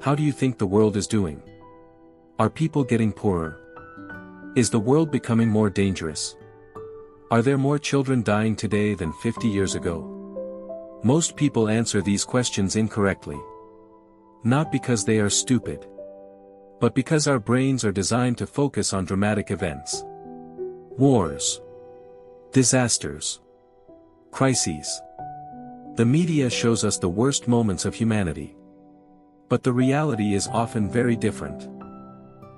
How do you think the world is doing? Are people getting poorer? Is the world becoming more dangerous? Are there more children dying today than 50 years ago? Most people answer these questions incorrectly. Not because they are stupid, but because our brains are designed to focus on dramatic events. Wars, disasters, crises. The media shows us the worst moments of humanity. But the reality is often very different.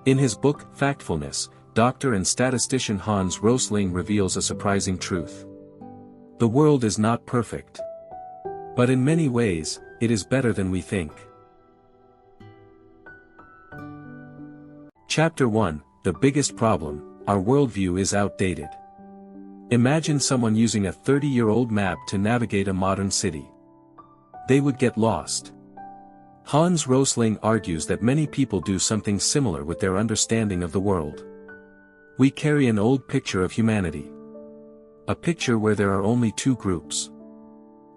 In his book, Factfulness, doctor and statistician Hans Rosling reveals a surprising truth. The world is not perfect. But in many ways, it is better than we think. Chapter 1, The Biggest Problem, Our Worldview is Outdated. Imagine someone using a 30-year-old map to navigate a modern city. They would get lost. Hans Rosling argues that many people do something similar with their understanding of the world. We carry an old picture of humanity. A picture where there are only two groups.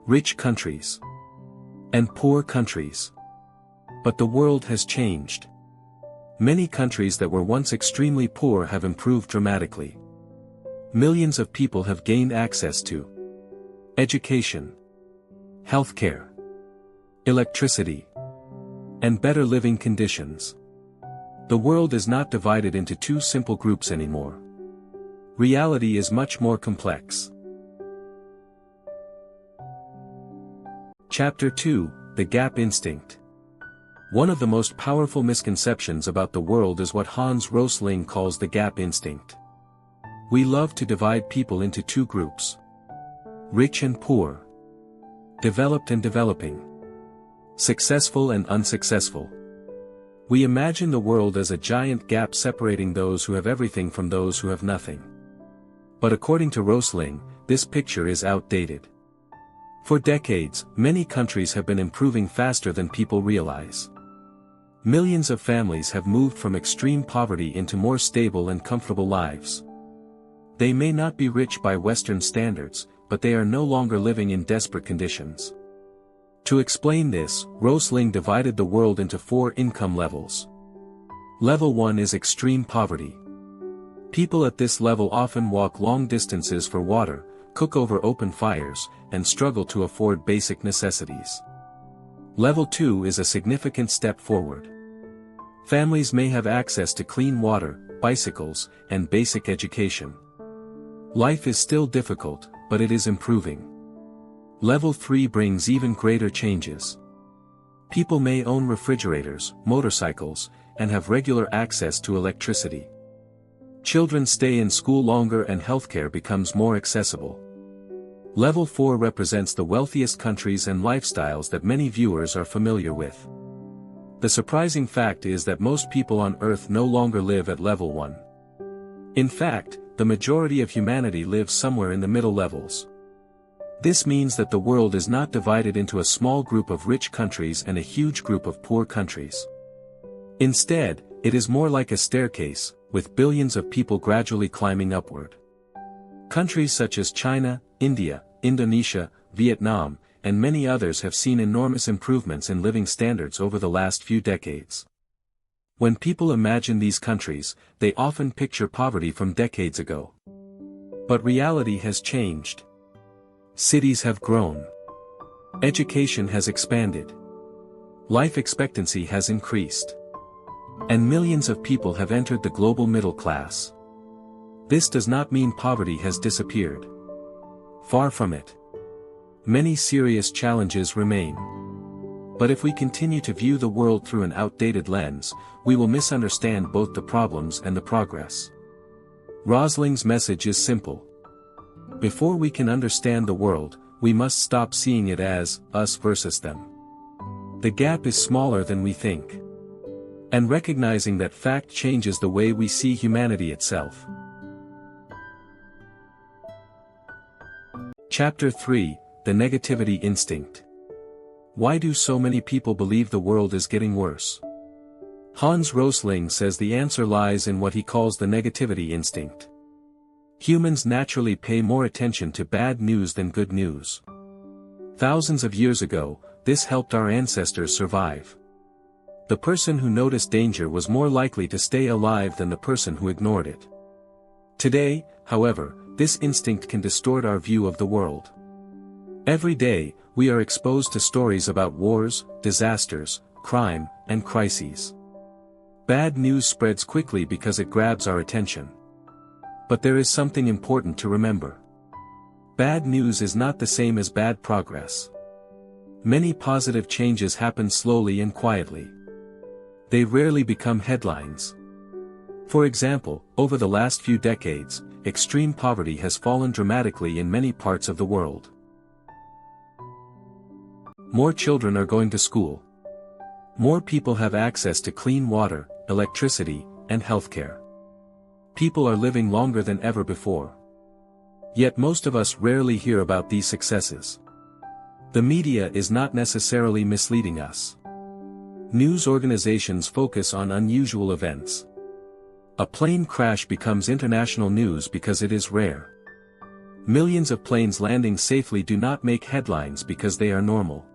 Rich countries. And poor countries. But the world has changed. Many countries that were once extremely poor have improved dramatically. Millions of people have gained access to education, healthcare, electricity, and better living conditions. The world is not divided into two simple groups anymore. Reality is much more complex. Chapter 2, The Gap Instinct. One of the most powerful misconceptions about the world is what Hans Rosling calls the gap instinct. We love to divide people into two groups. Rich and poor. Developed and developing. Successful and unsuccessful. We imagine the world as a giant gap separating those who have everything from those who have nothing. But according to Rosling, this picture is outdated. For decades, many countries have been improving faster than people realize. Millions of families have moved from extreme poverty into more stable and comfortable lives. They may not be rich by Western standards, but they are no longer living in desperate conditions. To explain this, Rosling divided the world into 4 income levels. Level 1 is extreme poverty. People at this level often walk long distances for water, cook over open fires, and struggle to afford basic necessities. Level 2 is a significant step forward. Families may have access to clean water, bicycles, and basic education. Life is still difficult, but it is improving. Level 3 brings even greater changes. People may own refrigerators, motorcycles, and have regular access to electricity. Children stay in school longer and healthcare becomes more accessible. Level 4 represents the wealthiest countries and lifestyles that many viewers are familiar with. The surprising fact is that most people on Earth no longer live at level 1. In fact, the majority of humanity lives somewhere in the middle levels. This means that the world is not divided into a small group of rich countries and a huge group of poor countries. Instead, it is more like a staircase, with billions of people gradually climbing upward. Countries such as China, India, Indonesia, Vietnam, and many others have seen enormous improvements in living standards over the last few decades. When people imagine these countries, they often picture poverty from decades ago. But reality has changed. Cities have grown. Education has expanded. Life expectancy has increased. And millions of people have entered the global middle class. This does not mean poverty has disappeared. Far from it. Many serious challenges remain. But if we continue to view the world through an outdated lens, we will misunderstand both the problems and the progress. Rosling's message is simple. Before we can understand the world, we must stop seeing it as us versus them. The gap is smaller than we think. And recognizing that fact changes the way we see humanity itself. Chapter 3, The Negativity Instinct. Why do so many people believe the world is getting worse? Hans Rosling says the answer lies in what he calls the negativity instinct. Humans naturally pay more attention to bad news than good news. Thousands of years ago, this helped our ancestors survive. The person who noticed danger was more likely to stay alive than the person who ignored it. Today, however, this instinct can distort our view of the world. Every day, we are exposed to stories about wars, disasters, crime, and crises. Bad news spreads quickly because it grabs our attention. But there is something important to remember. Bad news is not the same as bad progress. Many positive changes happen slowly and quietly. They rarely become headlines. For example, over the last few decades, extreme poverty has fallen dramatically in many parts of the world. More children are going to school. More people have access to clean water, electricity, and healthcare. People are living longer than ever before. Yet most of us rarely hear about these successes. The media is not necessarily misleading us. News organizations focus on unusual events. A plane crash becomes international news because it is rare. Millions of planes landing safely do not make headlines because they are normal.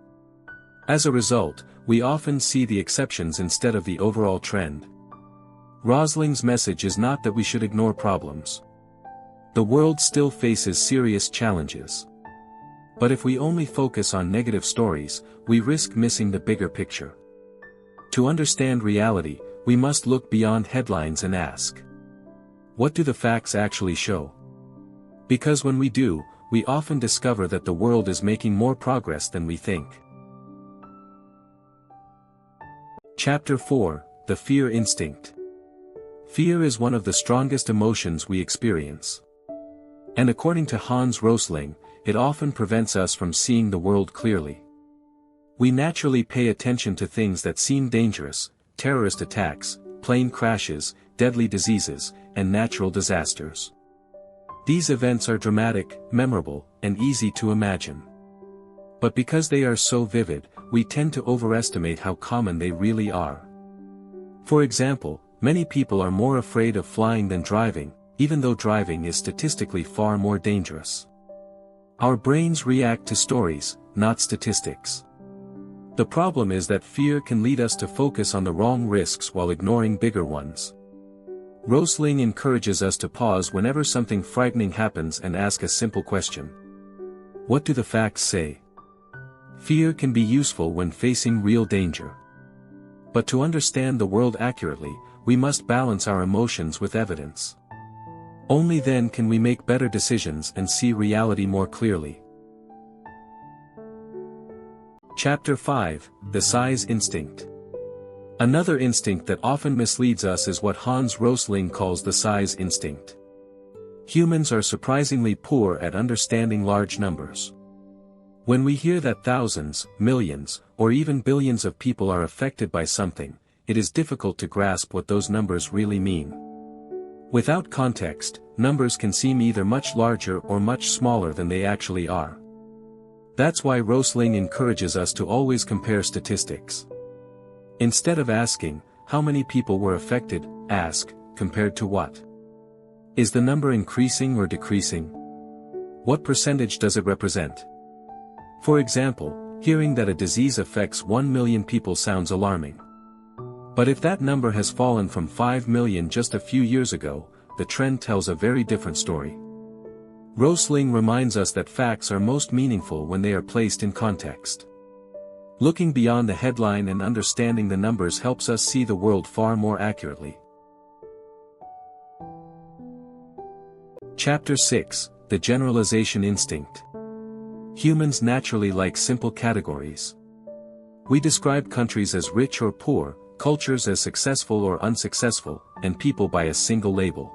As a result, we often see the exceptions instead of the overall trend. Rosling's message is not that we should ignore problems. The world still faces serious challenges. But if we only focus on negative stories, we risk missing the bigger picture. To understand reality, we must look beyond headlines and ask, what do the facts actually show? Because when we do, we often discover that the world is making more progress than we think. Chapter 4: The Fear Instinct. Fear is one of the strongest emotions we experience. And according to Hans Rosling, it often prevents us from seeing the world clearly. We naturally pay attention to things that seem dangerous: terrorist attacks, plane crashes, deadly diseases, and natural disasters. These events are dramatic, memorable, and easy to imagine. But because they are so vivid, we tend to overestimate how common they really are. For example, many people are more afraid of flying than driving, even though driving is statistically far more dangerous. Our brains react to stories, not statistics. The problem is that fear can lead us to focus on the wrong risks while ignoring bigger ones. Rosling encourages us to pause whenever something frightening happens and ask a simple question. What do the facts say? Fear can be useful when facing real danger. But to understand the world accurately, we must balance our emotions with evidence. Only then can we make better decisions and see reality more clearly. Chapter 5: The Size Instinct. Another instinct that often misleads us is what Hans Rosling calls the size instinct. Humans are surprisingly poor at understanding large numbers. When we hear that thousands, millions, or even billions of people are affected by something, it is difficult to grasp what those numbers really mean. Without context, numbers can seem either much larger or much smaller than they actually are. That's why Rosling encourages us to always compare statistics. Instead of asking, how many people were affected, ask, compared to what? Is the number increasing or decreasing? What percentage does it represent? For example, hearing that a disease affects 1 million people sounds alarming. But if that number has fallen from 5 million just a few years ago, the trend tells a very different story. Rosling reminds us that facts are most meaningful when they are placed in context. Looking beyond the headline and understanding the numbers helps us see the world far more accurately. Chapter 6: The Generalization Instinct. Humans naturally like simple categories. We describe countries as rich or poor, cultures as successful or unsuccessful, and people by a single label.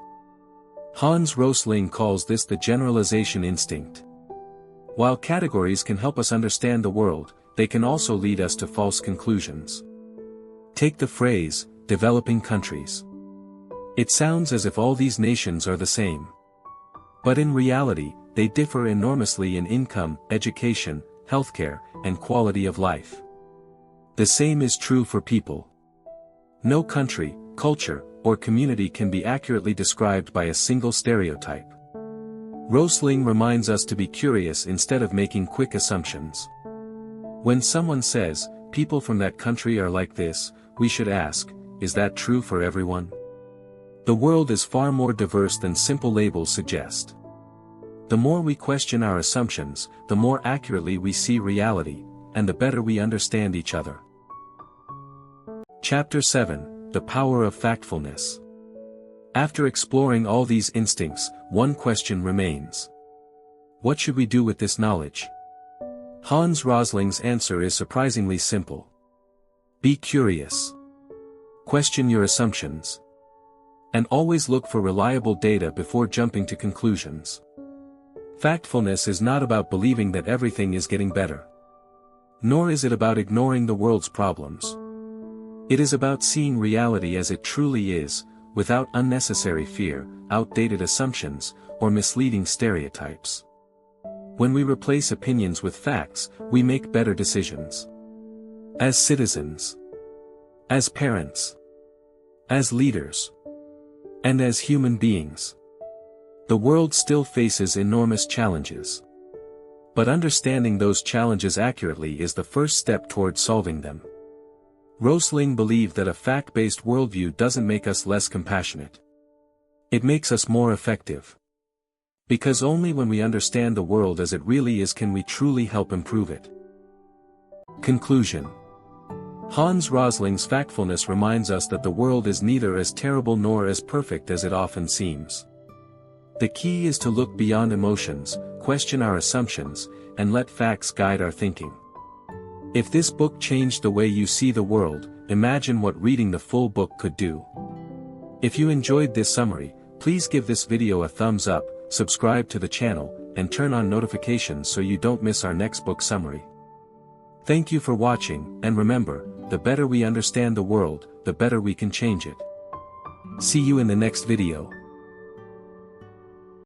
Hans Rosling calls this the generalization instinct. While categories can help us understand the world, they can also lead us to false conclusions. Take the phrase, developing countries. It sounds as if all these nations are the same. But in reality, they differ enormously in income, education, healthcare, and quality of life. The same is true for people. No country, culture, or community can be accurately described by a single stereotype. Rosling reminds us to be curious instead of making quick assumptions. When someone says, people from that country are like this, we should ask, is that true for everyone? The world is far more diverse than simple labels suggest. The more we question our assumptions, the more accurately we see reality, and the better we understand each other. Chapter 7: The Power of Factfulness. After exploring all these instincts, one question remains. What should we do with this knowledge? Hans Rosling's answer is surprisingly simple. Be curious. Question your assumptions. And always look for reliable data before jumping to conclusions. Factfulness is not about believing that everything is getting better. Nor is it about ignoring the world's problems. It is about seeing reality as it truly is, without unnecessary fear, outdated assumptions, or misleading stereotypes. When we replace opinions with facts, we make better decisions. As citizens, as parents, as leaders, and as human beings. The world still faces enormous challenges. But understanding those challenges accurately is the first step toward solving them. Rosling believed that a fact-based worldview doesn't make us less compassionate. It makes us more effective. Because only when we understand the world as it really is can we truly help improve it. Conclusion. Hans Rosling's Factfulness reminds us that the world is neither as terrible nor as perfect as it often seems. The key is to look beyond emotions, question our assumptions, and let facts guide our thinking. If this book changed the way you see the world, imagine what reading the full book could do. If you enjoyed this summary, please give this video a thumbs up, subscribe to the channel, and turn on notifications so you don't miss our next book summary. Thank you for watching, and remember, the better we understand the world, the better we can change it. See you in the next video.